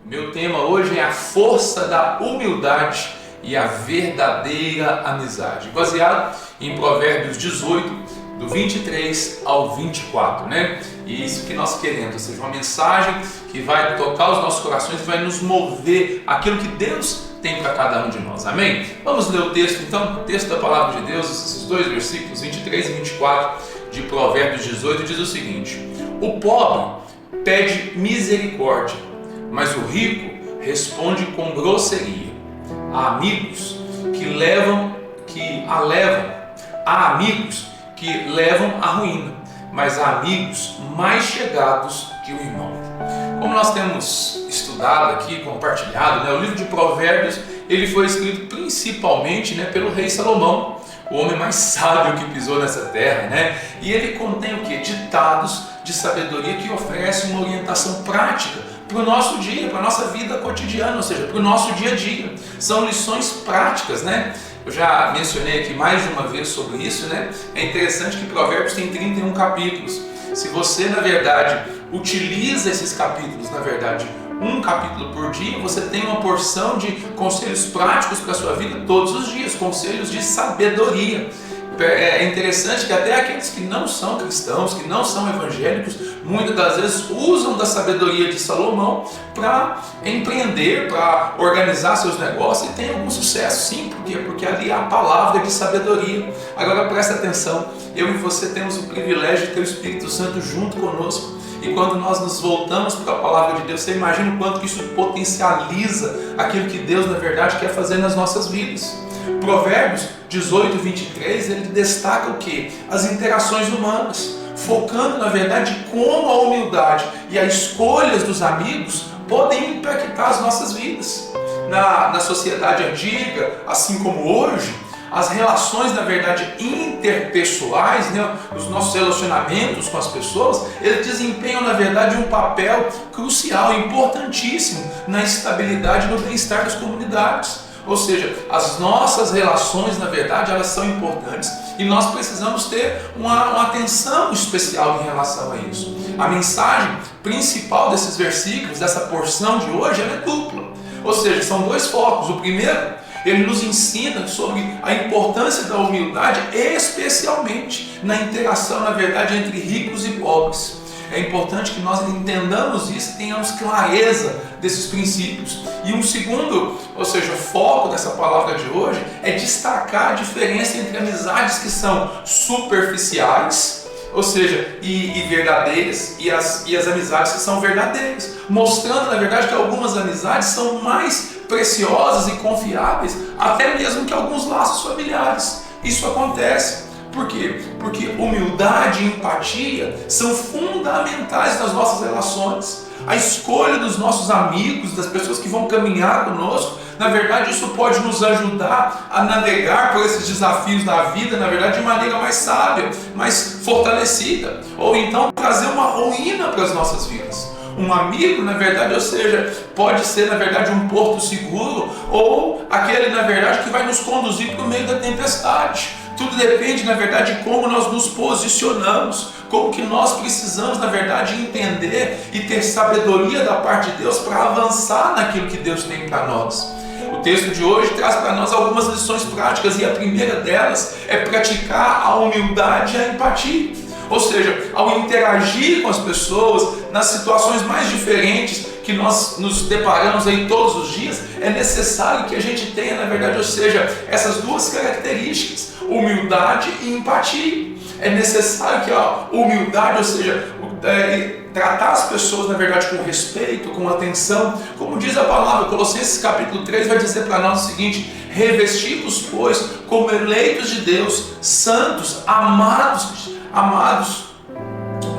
Meu tema hoje é a força da humildade e a verdadeira amizade, baseado em Provérbios 18, do 23 ao 24, né? E isso que nós queremos, ou seja, uma mensagem que vai tocar os nossos corações e vai nos mover aquilo que Deus tem para cada um de nós, amém? Vamos ler o texto então, o texto da palavra de Deus, esses dois versículos, 23 e 24 de Provérbios 18, diz o seguinte: o pobre pede misericórdia, mas o rico responde com grosseria. Há amigos há amigos que levam à ruína, mas há amigos mais chegados que o irmão. Como nós temos estudado aqui, compartilhado, o livro de Provérbios, ele foi escrito principalmente pelo rei Salomão, o homem mais sábio que pisou nessa terra, E ele contém o quê? Ditados de sabedoria que oferece uma orientação prática para o nosso dia, para a nossa vida cotidiana, ou seja, para o nosso dia a dia. São lições práticas, Eu já mencionei aqui mais de uma vez sobre isso, É interessante que Provérbios tem 31 capítulos. Se você, na verdade, utiliza esses capítulos, um capítulo por dia, você tem uma porção de conselhos práticos para a sua vida todos os dias, conselhos de sabedoria. É interessante que até aqueles que não são cristãos, que não são evangélicos, muitas das vezes usam da sabedoria de Salomão para empreender, para organizar seus negócios e tem algum sucesso. Sim, por quê? Porque ali há a palavra de sabedoria. Agora presta atenção, eu e você temos o privilégio de ter o Espírito Santo junto conosco. E quando nós nos voltamos para a palavra de Deus, você imagina o quanto que isso potencializa aquilo que Deus, na verdade, quer fazer nas nossas vidas. Provérbios 18, 23, ele destaca o quê? As interações humanas, focando, na verdade, como a humildade e as escolhas dos amigos podem impactar as nossas vidas. Na sociedade antiga, assim como hoje, as relações, na verdade, interpessoais, os nossos relacionamentos com as pessoas, eles desempenham, na verdade, um papel crucial, importantíssimo na estabilidade e no bem-estar das comunidades. Ou seja, as nossas relações, na verdade, elas são importantes e nós precisamos ter uma atenção especial em relação a isso. A mensagem principal desses versículos, dessa porção de hoje, ela é dupla. Ou seja, são dois focos. O primeiro, ele nos ensina sobre a importância da humildade, especialmente na interação, na verdade, entre ricos e pobres. É importante que nós entendamos isso e tenhamos clareza desses princípios. E um segundo, ou seja, o foco dessa palavra de hoje é destacar a diferença entre amizades que são superficiais, ou seja, e verdadeiras, e as amizades que são verdadeiras, mostrando, na verdade, que algumas amizades são mais preciosas e confiáveis, até mesmo que alguns laços familiares. Isso acontece. Por quê? Porque humildade e empatia são fundamentais nas nossas relações. A escolha dos nossos amigos, das pessoas que vão caminhar conosco, na verdade isso pode nos ajudar a navegar por esses desafios da vida, na verdade de maneira mais sábia, mais fortalecida, ou então trazer uma ruína para as nossas vidas. Um amigo, na verdade, ou seja, pode ser, na verdade, um porto seguro, ou aquele, na verdade, que vai nos conduzir para o meio da tempestade. Tudo depende, na verdade, de como nós nos posicionamos, como que nós precisamos, na verdade, entender e ter sabedoria da parte de Deus para avançar naquilo que Deus tem para nós. O texto de hoje traz para nós algumas lições práticas e a primeira delas é praticar a humildade e a empatia. Ou seja, ao interagir com as pessoas nas situações mais diferentes que nós nos deparamos aí todos os dias, é necessário que a gente tenha, na verdade, ou seja, essas duas características, humildade e empatia. É necessário que a humildade, ou seja, tratar as pessoas, na verdade, com respeito, com atenção, como diz a palavra, Colossenses capítulo 3 vai dizer para nós o seguinte: revesti-vos, pois, como eleitos de Deus, santos, amados,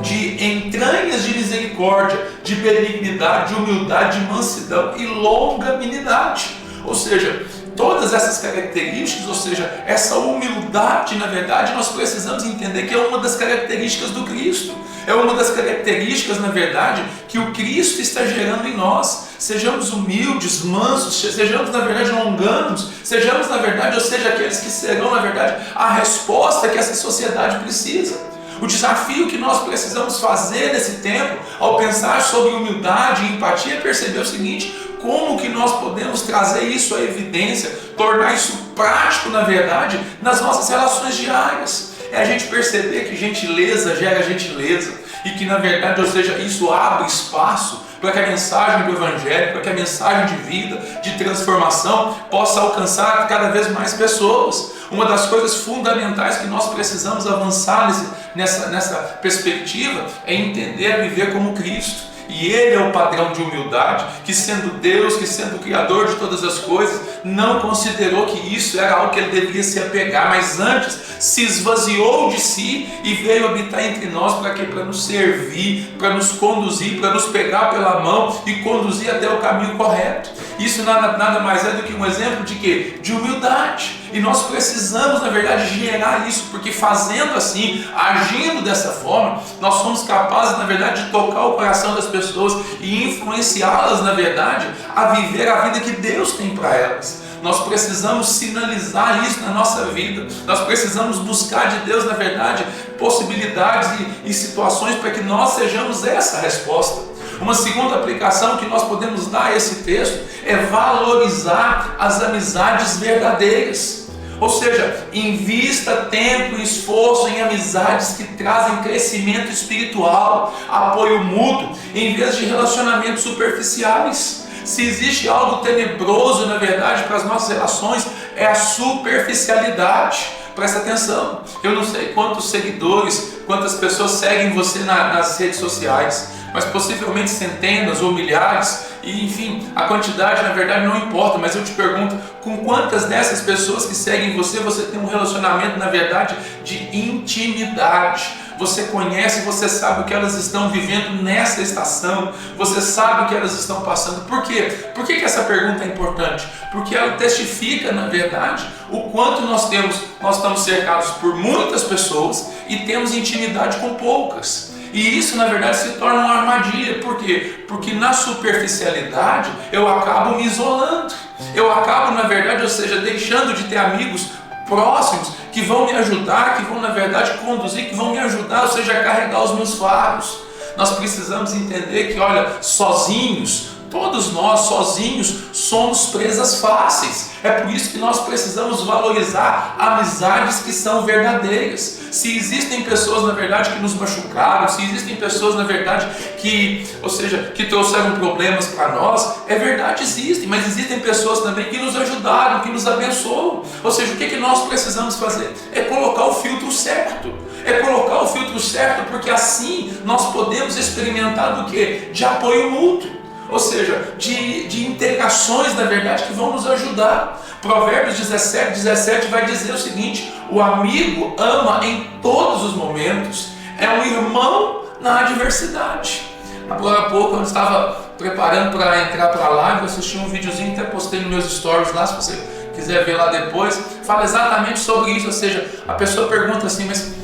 de entranhas de misericórdia, de benignidade, de humildade, de mansidão e longanimidade. Ou seja, todas essas características, ou seja, essa humildade, na verdade, nós precisamos entender que é uma das características do Cristo. É uma das características, na verdade, que o Cristo está gerando em nós. Sejamos humildes, mansos, sejamos, na verdade, longânimos, sejamos, na verdade, ou seja, aqueles que serão, na verdade, a resposta que essa sociedade precisa. O desafio que nós precisamos fazer nesse tempo, ao pensar sobre humildade e empatia, é perceber o seguinte: como que nós podemos trazer isso à evidência, tornar isso prático, na verdade, nas nossas relações diárias. É a gente perceber que gentileza gera gentileza e que, na verdade, ou seja, isso abre espaço para que a mensagem do Evangelho, para que a mensagem de vida, de transformação, possa alcançar cada vez mais pessoas. Uma das coisas fundamentais que nós precisamos avançar nessa perspectiva é entender a viver como Cristo. E Ele é o padrão de humildade, que sendo Deus, que sendo o Criador de todas as coisas, não considerou que isso era algo que Ele deveria se apegar, mas antes se esvaziou de si e veio habitar entre nós. Para quê? Para nos servir, para nos conduzir, para nos pegar pela mão e conduzir até o caminho correto. Isso nada mais é do que um exemplo de quê? De humildade. E nós precisamos, na verdade, gerar isso, porque fazendo assim, agindo dessa forma, nós somos capazes, na verdade, de tocar o coração das pessoas e influenciá-las, na verdade, a viver a vida que Deus tem para elas. Nós precisamos sinalizar isso na nossa vida. Nós precisamos buscar de Deus, na verdade, possibilidades e situações para que nós sejamos essa resposta. Uma segunda aplicação que nós podemos dar a esse texto é valorizar as amizades verdadeiras. Ou seja, invista tempo e esforço em amizades que trazem crescimento espiritual, apoio mútuo, em vez de relacionamentos superficiais. Se existe algo tenebroso, na verdade, para as nossas relações, é a superficialidade. Presta atenção, eu não sei quantos seguidores, quantas pessoas seguem você nas redes sociais, mas possivelmente centenas ou milhares, e enfim, a quantidade na verdade não importa, mas eu te pergunto, com quantas dessas pessoas que seguem você tem um relacionamento, na verdade, de intimidade? Você conhece, você sabe o que elas estão vivendo nessa estação, você sabe o que elas estão passando. Por quê? Por que essa pergunta é importante? Porque ela testifica, na verdade, o quanto nós estamos cercados por muitas pessoas e temos intimidade com poucas. E isso, na verdade, se torna uma armadilha. Por quê? Porque na superficialidade eu acabo me isolando. Eu acabo, na verdade, ou seja, deixando de ter amigos próximos que vão me ajudar, que vão, na verdade, conduzir, que vão me ajudar, ou seja, a carregar os meus fardos. Nós precisamos entender que, olha, sozinhos, todos nós sozinhos somos presas fáceis. É por isso que nós precisamos valorizar amizades que são verdadeiras. Se existem pessoas, na verdade, que nos machucaram, se existem pessoas, na verdade, que trouxeram problemas para nós, é verdade, existem, mas existem pessoas também que nos ajudaram, que nos abençoam. Ou seja, o que nós precisamos fazer? É colocar o filtro certo. É colocar o filtro certo, porque assim nós podemos experimentar do quê? De apoio mútuo. Ou seja, de integrações, na verdade, que vão nos ajudar. Provérbios 17 vai dizer o seguinte: o amigo ama em todos os momentos, é um irmão na adversidade. Agora há pouco eu estava preparando para entrar para a live, eu assisti um videozinho, até postei nos meus stories lá, se você quiser ver lá depois, fala exatamente sobre isso. Ou seja, a pessoa pergunta assim, mas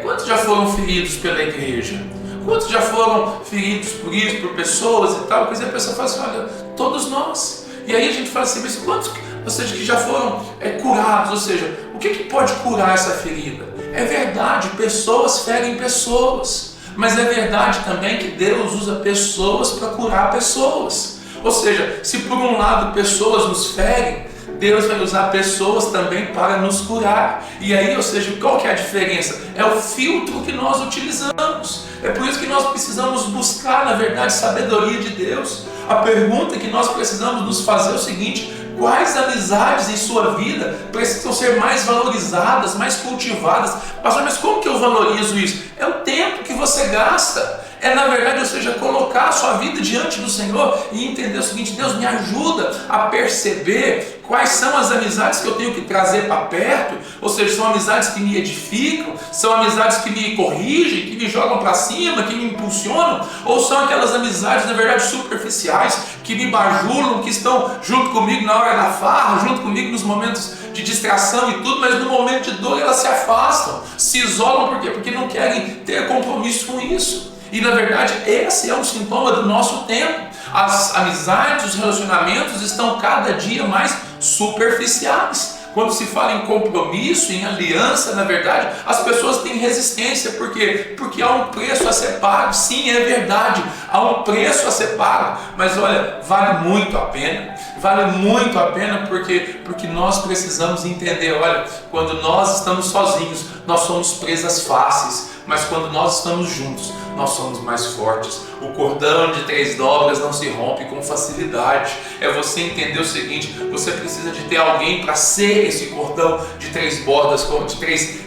quantos já foram feridos pela igreja? Quantos já foram feridos por isso, por pessoas e tal? Pois a pessoa fala assim, olha, todos nós. E aí a gente fala assim, mas quantos, ou seja, que já foram curados? Ou seja, o que pode curar essa ferida? É verdade, pessoas ferem pessoas. Mas é verdade também que Deus usa pessoas para curar pessoas. Ou seja, se por um lado pessoas nos ferem, Deus vai usar pessoas também para nos curar. E aí, ou seja, qual que é a diferença? É o filtro que nós utilizamos. É por isso que nós precisamos buscar, na verdade, sabedoria de Deus. A pergunta que nós precisamos nos fazer é o seguinte: quais amizades em sua vida precisam ser mais valorizadas, mais cultivadas? Pastor, mas como que eu valorizo isso? É o tempo que você gasta. É, na verdade, ou seja, colocar a sua vida diante do Senhor e entender o seguinte: Deus, me ajuda a perceber quais são as amizades que eu tenho que trazer para perto. Ou seja, são amizades que me edificam, são amizades que me corrigem, que me jogam para cima, que me impulsionam, ou são aquelas amizades, na verdade, superficiais, que me bajulam, que estão junto comigo na hora da farra, junto comigo nos momentos de distração e tudo, mas no momento de dor elas se afastam, se isolam. Por quê? Porque não querem ter compromisso com isso. E na verdade esse é um sintoma do nosso tempo. As amizades, os relacionamentos estão cada dia mais superficiais. quando se fala em compromisso, em aliança, na verdade, as pessoas têm resistência. Por quê? Porque há um preço a ser pago. Sim, é verdade, há um preço a ser pago, mas olha, vale muito a pena. Vale muito a pena porque nós precisamos entender, olha, quando nós estamos sozinhos, nós somos presas fáceis, mas quando nós estamos juntos, nós somos mais fortes. O cordão de 3 dobras não se rompe com facilidade. É você entender o seguinte: você precisa de ter alguém para ser esse cordão de 3 bordas, de 3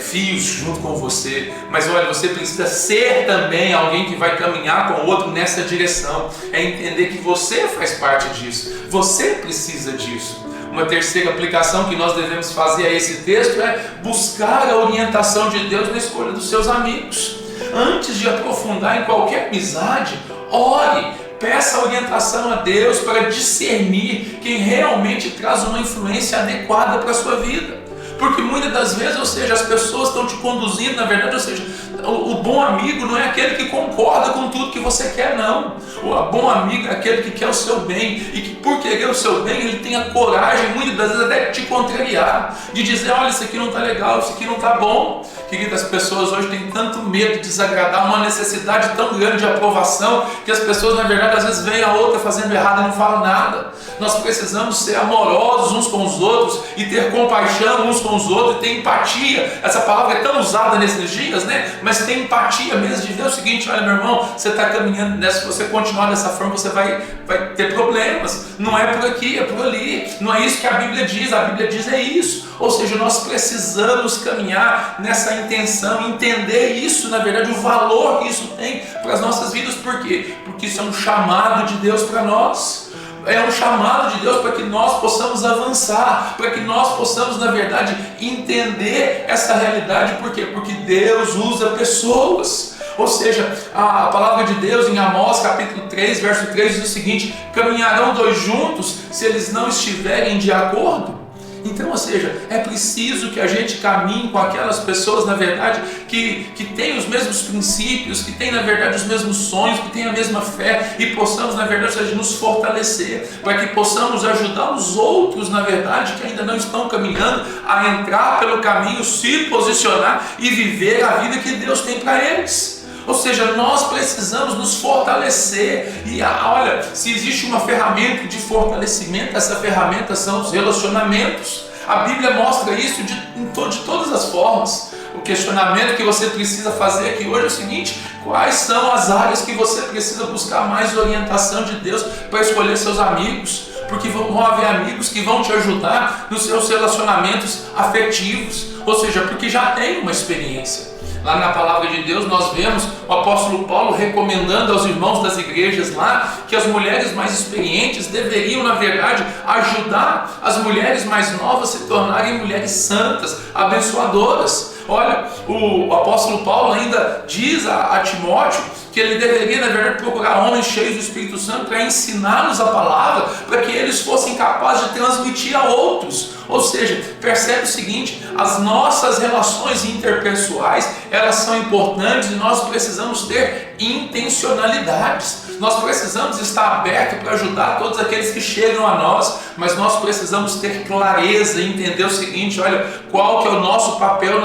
fios junto com você. Mas olha, você precisa ser também alguém que vai caminhar com o outro nessa direção. É entender que você faz parte disso. Você precisa disso. Uma terceira aplicação que nós devemos fazer a esse texto é buscar a orientação de Deus na escolha dos seus amigos. Antes de aprofundar em qualquer amizade, ore, peça orientação a Deus para discernir quem realmente traz uma influência adequada para a sua vida. Porque muitas das vezes, ou seja, as pessoas estão te conduzindo, na verdade, ou seja, o bom amigo não é aquele que concorda com tudo que você quer, não. O bom amigo é aquele que quer o seu bem e que, por querer o seu bem, ele tem a coragem, muitas das vezes, até de te contrariar, de dizer: olha, isso aqui não está legal, isso aqui não está bom. Querida, as pessoas hoje têm tanto medo de desagradar, uma necessidade tão grande de aprovação, que as pessoas, na verdade, às vezes veem a outra fazendo errado e não falam nada. Nós precisamos ser amorosos uns com os outros e ter compaixão uns com os outros e ter empatia. Essa palavra é tão usada nesses dias, né? Mas tem empatia mesmo, de ver o seguinte: olha, meu irmão, você está caminhando nessa, se você continuar dessa forma, você vai ter problemas. Não é por aqui, é por ali. Não é isso que a Bíblia diz é isso. Ou seja, nós precisamos caminhar nessa intenção, entender isso, na verdade, o valor que isso tem para as nossas vidas. Por quê? Porque isso é um chamado de Deus para nós. É um chamado de Deus para que nós possamos avançar, para que nós possamos, na verdade, entender essa realidade. Por quê? Porque Deus usa pessoas. Ou seja, a palavra de Deus em Amós capítulo 3, verso 3 diz o seguinte: caminharão 2 juntos se eles não estiverem de acordo? Então, ou seja, é preciso que a gente caminhe com aquelas pessoas, na verdade, que têm os mesmos princípios, que têm, na verdade, os mesmos sonhos, que têm a mesma fé, e possamos, na verdade, ou seja, nos fortalecer, para que possamos ajudar os outros, na verdade, que ainda não estão caminhando, a entrar pelo caminho, se posicionar e viver a vida que Deus tem para eles. Ou seja, nós precisamos nos fortalecer. E olha, se existe uma ferramenta de fortalecimento, essa ferramenta são os relacionamentos. A Bíblia mostra isso de todas as formas. O questionamento que você precisa fazer aqui hoje é o seguinte: quais são as áreas que você precisa buscar mais orientação de Deus para escolher seus amigos? Porque vão haver amigos que vão te ajudar nos seus relacionamentos afetivos, ou seja, porque já tem uma experiência. Lá na palavra de Deus nós vemos o apóstolo Paulo recomendando aos irmãos das igrejas lá que as mulheres mais experientes deveriam, na verdade, ajudar as mulheres mais novas a se tornarem mulheres santas, abençoadoras. Olha, o apóstolo Paulo ainda diz a Timóteo que ele deveria, na verdade, procurar homens cheios do Espírito Santo para ensiná-los a palavra, para que eles fossem capazes de transmitir a outros. Ou seja, percebe o seguinte: as nossas relações interpessoais, elas são importantes e nós precisamos ter intencionalidades. Nós precisamos estar abertos para ajudar todos aqueles que chegam a nós, mas nós precisamos ter clareza e entender o seguinte: olha, qual que é o nosso papel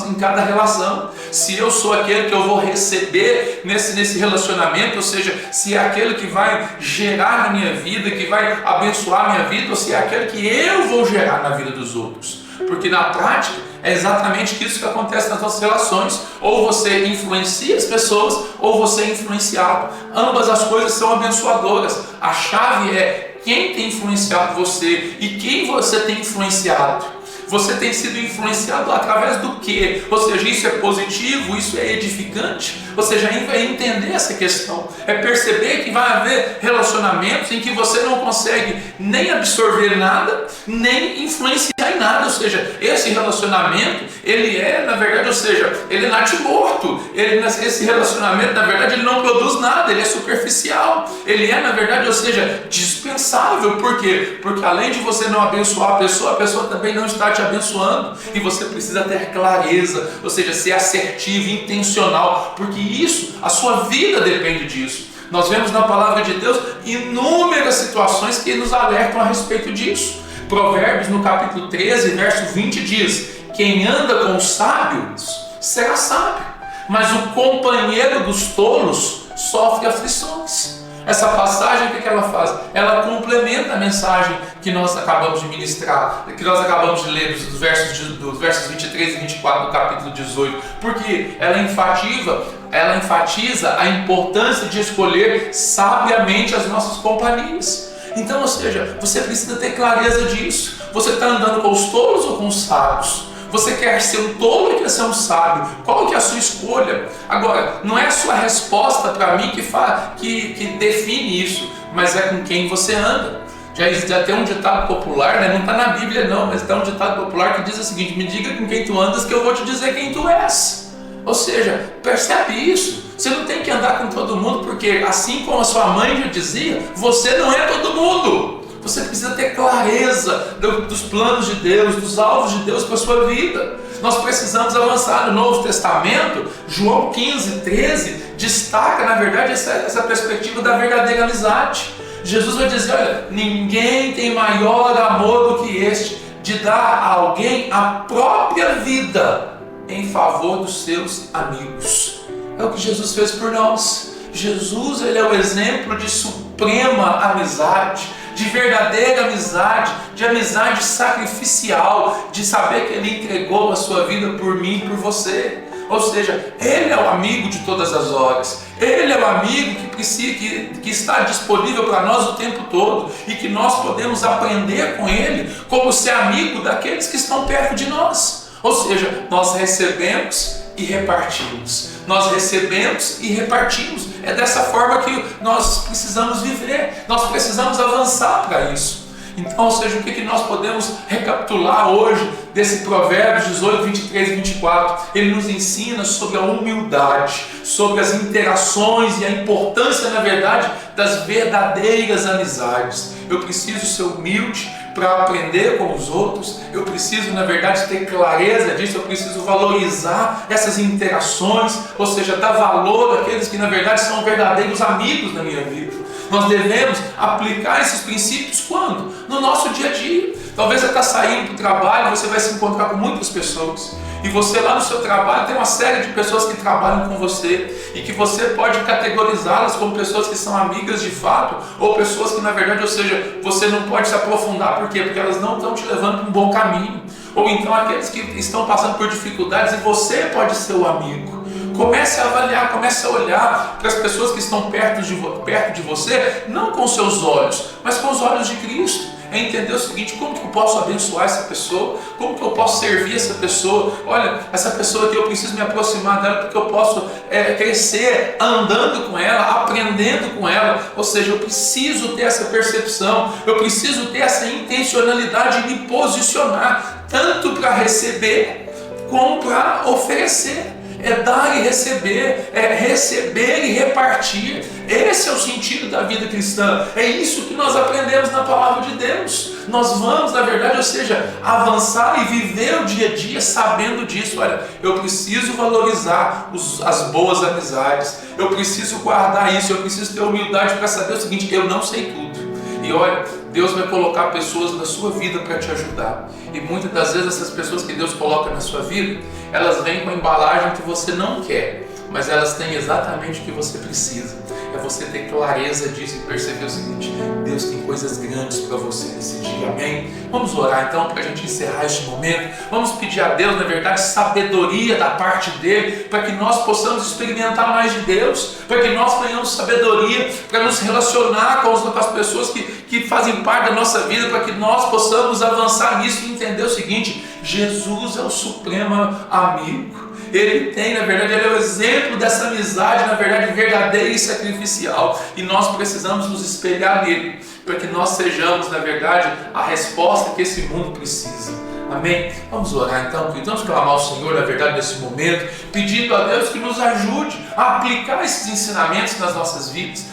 em cada relação. Se eu sou aquele que eu vou receber nesse relacionamento, ou seja, se é aquele que vai gerar na minha vida, que vai abençoar a minha vida, ou se é aquele que eu vou gerar na vida dos outros. Porque na prática é exatamente isso que acontece nas nossas relações. Ou você influencia as pessoas, ou você é influenciado. Ambas as coisas são abençoadoras. A chave é quem tem influenciado você e quem você tem influenciado. Você tem sido influenciado através do quê? Ou seja, isso é positivo, isso é edificante? Ou seja, é entender essa questão, é perceber que vai haver relacionamentos em que você não consegue nem absorver nada, nem influenciar em nada. Ou seja, esse relacionamento, ele é, na verdade, ou seja, ele é natimorto. Esse relacionamento, na verdade, ele não produz nada, ele é superficial. Ele é, na verdade, ou seja, dispensável. Por quê? Porque além de você não abençoar a pessoa também não está te abençoando. E você precisa ter clareza, ou seja, ser assertivo, intencional, porque isso, a sua vida depende disso. Nós vemos na palavra de Deus inúmeras situações que nos alertam a respeito disso. Provérbios no capítulo 13, verso 20 diz: quem anda com os sábios será sábio, mas o companheiro dos tolos sofre aflições. Essa passagem, o que ela faz? Ela complementa a mensagem que nós acabamos de ministrar, que nós acabamos de ler dos versos 23 e 24 do capítulo 18, porque ela enfatiza a importância de escolher sabiamente as nossas companhias. Então, ou seja, você precisa ter clareza disso. Você está andando com os tolos ou com os sábios? Você quer ser um tolo ou quer ser um sábio? Qual que é a sua escolha? Agora, não é a sua resposta para mim que define isso, mas é com quem você anda. Já tem um ditado popular, né? Não está na Bíblia não, mas tem um ditado popular que diz o seguinte: me diga com quem tu andas que eu vou te dizer quem tu és. Ou seja, percebe isso? Você não tem que andar com todo mundo, porque assim como a sua mãe já dizia, você não é todo mundo. Você precisa ter clareza dos planos de Deus, dos alvos de Deus para a sua vida. Nós precisamos avançar. No Novo Testamento, João 15, 13, destaca, na verdade, essa perspectiva da verdadeira amizade. Jesus vai dizer: olha, ninguém tem maior amor do que este, de dar a alguém a própria vida em favor dos seus amigos. É o que Jesus fez por nós. Jesus, ele é o exemplo de suprema amizade, de verdadeira amizade, de amizade sacrificial, de saber que ele entregou a sua vida por mim e por você. Ou seja, ele é o amigo de todas as horas. Ele é o amigo que está disponível para nós o tempo todo e que nós podemos aprender com ele como ser amigo daqueles que estão perto de nós. Ou seja, nós recebemos e repartimos. Nós recebemos e repartimos. É dessa forma que nós precisamos viver. Nós precisamos avançar para isso. Então, ou seja, o que nós podemos recapitular hoje desse Provérbios 18, 23 e 24? Ele nos ensina sobre a humildade, sobre as interações e a importância, na verdade, das verdadeiras amizades. Eu preciso ser humilde para aprender com os outros. Eu preciso, na verdade, ter clareza disso. Eu preciso valorizar essas interações, ou seja, dar valor àqueles que, na verdade, são verdadeiros amigos na minha vida. Nós devemos aplicar esses princípios quando? No nosso dia a dia. Talvez você está saindo para o trabalho, você vai se encontrar com muitas pessoas. E você lá no seu trabalho tem uma série de pessoas que trabalham com você e que você pode categorizá-las como pessoas que são amigas de fato ou pessoas que, na verdade, ou seja, você não pode se aprofundar. Por quê? Porque elas não estão te levando para um bom caminho. Ou então aqueles que estão passando por dificuldades e você pode ser o amigo. Comece a avaliar, comece a olhar para as pessoas que estão perto de você, não com os seus olhos, mas com os olhos de Cristo. É entender o seguinte: como que eu posso abençoar essa pessoa? Como que eu posso servir essa pessoa? Olha, essa pessoa aqui eu preciso me aproximar dela porque eu posso crescer andando com ela, aprendendo com ela. Ou seja, eu preciso ter essa percepção, eu preciso ter essa intencionalidade de me posicionar, tanto para receber como para oferecer. É dar e receber, é receber e repartir. Esse é o sentido da vida cristã. É isso que nós aprendemos na palavra de Deus. Nós vamos, na verdade, ou seja, avançar e viver o dia a dia sabendo disso. Olha, eu preciso valorizar as boas amizades. Eu preciso guardar isso. Eu preciso ter humildade para saber o seguinte: eu não sei tudo. E olha, Deus vai colocar pessoas na sua vida para te ajudar. E muitas das vezes essas pessoas que Deus coloca na sua vida, elas vêm com a embalagem que você não quer, mas elas têm exatamente o que você precisa. É você ter clareza disso e perceber o seguinte: Deus tem coisas grandes para você nesse dia, amém? Vamos orar então para a gente encerrar este momento. Vamos pedir a Deus, na verdade, sabedoria da parte dele, para que nós possamos experimentar mais de Deus, para que nós tenhamos sabedoria para nos relacionar com as pessoas que fazem parte da nossa vida, para que nós possamos avançar nisso e entender o seguinte: Jesus é o supremo amigo. Ele tem, na verdade, ele é o exemplo dessa amizade, na verdade, verdadeira e sacrificial. E nós precisamos nos espelhar nele, para que nós sejamos, na verdade, a resposta que esse mundo precisa. Amém? Vamos orar então, queridos. Vamos clamar ao Senhor, na verdade, nesse momento, pedindo a Deus que nos ajude a aplicar esses ensinamentos nas nossas vidas,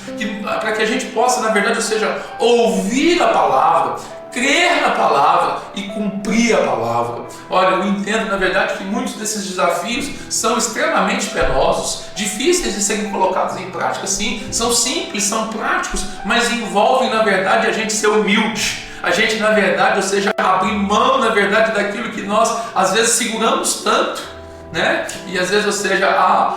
para que a gente possa, na verdade, ou seja, ouvir a palavra, crer na palavra e cumprir a palavra. Olha, eu entendo, na verdade, que muitos desses desafios são extremamente penosos, difíceis de serem colocados em prática, sim, são simples, são práticos, mas envolvem, na verdade, a gente ser humilde, A gente, na verdade, ou seja, abrir mão, na verdade, daquilo que nós, às vezes, seguramos tanto, né? E às vezes, ou seja,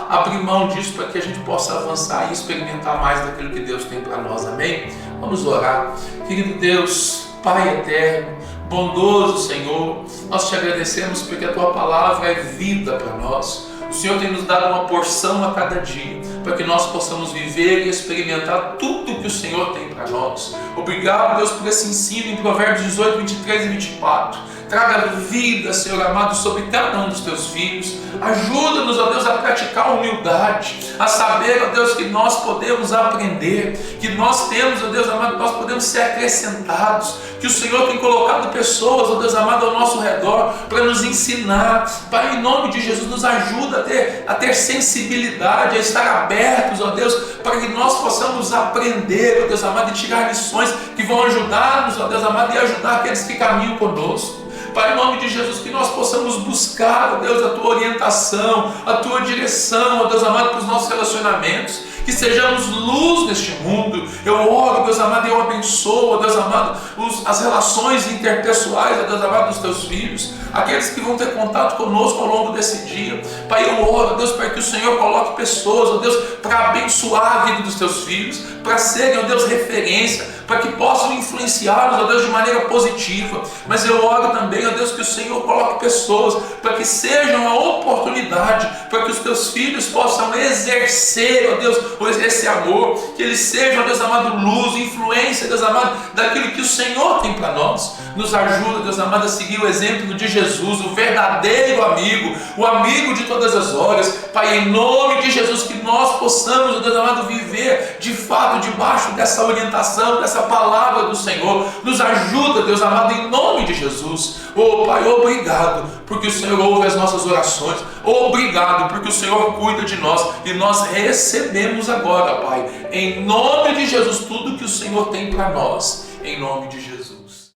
abrir mão disso para que a gente possa avançar e experimentar mais daquilo que Deus tem para nós, amém? Vamos orar. Querido Deus, Pai eterno, bondoso Senhor, nós te agradecemos porque a Tua palavra é vida para nós. O Senhor tem nos dado uma porção a cada dia, para que nós possamos viver e experimentar tudo que o Senhor tem para nós. Obrigado, Deus, por esse ensino em Provérbios 18, 23 e 24. Traga vida, Senhor amado, sobre cada um dos teus filhos. Ajuda-nos, ó Deus, a praticar a humildade, a saber, ó Deus, que nós podemos aprender, que nós temos, ó Deus amado, nós podemos ser acrescentados, que o Senhor tem colocado pessoas, ó Deus amado, ao nosso redor para nos ensinar. Pai, em nome de Jesus, nos ajuda a ter sensibilidade, a estar abertos, ó Deus, para que nós possamos aprender, ó Deus amado, e tirar lições que vão ajudar-nos, ó Deus amado, e ajudar aqueles que caminham conosco. Pai, em nome de Jesus, que nós possamos buscar, ó Deus, a Tua orientação, a Tua direção, ó Deus amado, para os nossos relacionamentos, que sejamos luz neste mundo. Eu oro, Deus amado, e eu abençoo, ó Deus amado, as relações interpessoais, ó Deus amado, dos Teus filhos, aqueles que vão ter contato conosco ao longo desse dia. Pai, eu oro, ó Deus, para que o Senhor coloque pessoas, ó Deus, para abençoar a vida dos Teus filhos, para serem, ó Deus, referência, para que possam influenciá-los, ó Deus, de maneira positiva. Mas eu oro também, ó Deus, que o Senhor coloque pessoas para que sejam a oportunidade para que os teus filhos possam exercer, ó Deus, esse amor, que eles sejam, ó Deus amado, luz, influência, Deus amado, daquilo que o Senhor tem para nós. Nos ajuda, Deus amado, a seguir o exemplo de Jesus, o verdadeiro amigo, o amigo de todas as horas. Pai, em nome de Jesus, que nós possamos, ó Deus amado, viver de fato debaixo dessa orientação, dessa palavra do Senhor. Nos ajuda, Deus amado, em nome de Jesus. Oh Pai, obrigado porque o Senhor ouve as nossas orações. Obrigado porque o Senhor cuida de nós e nós recebemos agora, Pai, em nome de Jesus, tudo que o Senhor tem para nós, em nome de Jesus.